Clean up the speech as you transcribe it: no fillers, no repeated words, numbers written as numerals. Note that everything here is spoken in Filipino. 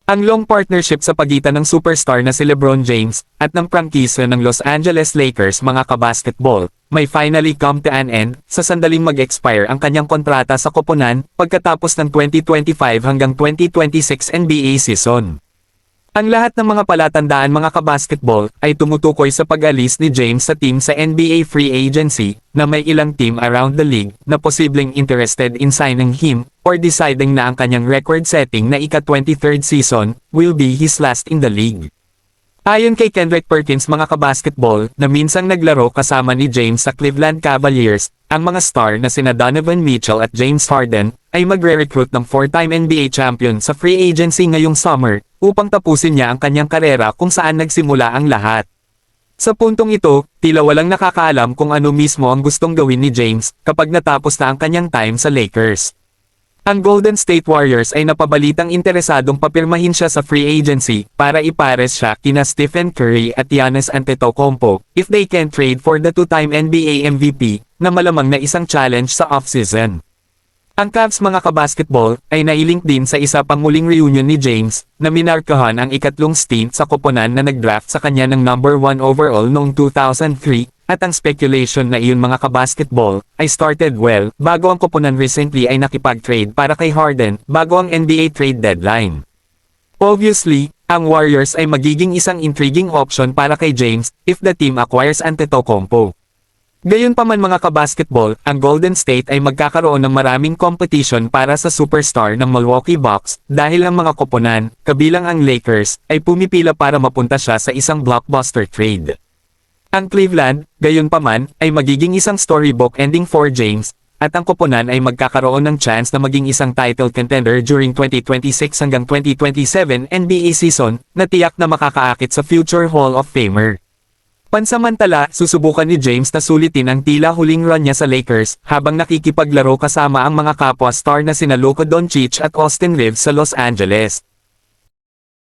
Ang long partnership sa pagitan ng superstar na si LeBron James at ng prangkisa ng Los Angeles Lakers mga kabasketball, may finally come to an end sa sandaling mag-expire ang kanyang kontrata sa koponan pagkatapos ng 2025 hanggang 2026 NBA season. Ang lahat ng mga palatandaan mga kabasketball ay tumutukoy sa pag-alis ni James sa team sa NBA free agency na may ilang team around the league na posibleng interested in signing him or deciding na ang kanyang record-setting na ika-23rd season will be his last in the league. Ayon kay Kendrick Perkins mga kabasketball na minsang naglaro kasama ni James sa Cleveland Cavaliers, ang mga star na sina Donovan Mitchell at James Harden ay magre-recruit ng 4-time NBA champion sa free agency ngayong summer upang tapusin niya ang kanyang karera kung saan nagsimula ang lahat. Sa puntong ito, tila walang nakakaalam kung ano mismo ang gustong gawin ni James kapag natapos na ang kanyang time sa Lakers. Ang Golden State Warriors ay napabalitang interesadong papirmahin siya sa free agency para ipares siya kina Stephen Curry at Giannis Antetokounmpo if they can trade for the two-time NBA MVP na malamang na isang challenge sa offseason. Ang Cavs mga kabasketball ay nailink din sa isa pang muling reunion ni James na minarkahan ang ikatlong stint sa koponan na nag-draft sa kanya ng number 1 overall noong 2003. At ang speculation na iyon mga kabasketball ay started well bago ang koponan recently ay nakipag-trade para kay Harden bago ang NBA trade deadline. Obviously, ang Warriors ay magiging isang intriguing option para kay James if the team acquires Antetokounmpo. Gayunpaman mga kabasketball, ang Golden State ay magkakaroon ng maraming competition para sa superstar ng Milwaukee Bucks dahil ang mga koponan, kabilang ang Lakers, ay pumipila para mapunta siya sa isang blockbuster trade. Ang Cleveland, gayunpaman, ay magiging isang storybook ending for James, at ang koponan ay magkakaroon ng chance na maging isang title contender during 2026 hanggang 2027 NBA season na tiyak na makakaakit sa future Hall of Famer. Pansamantala, susubukan ni James na sulitin ang tila huling run niya sa Lakers habang nakikipaglaro kasama ang mga kapwa star na sina Luka Doncic at Austin Reeves sa Los Angeles.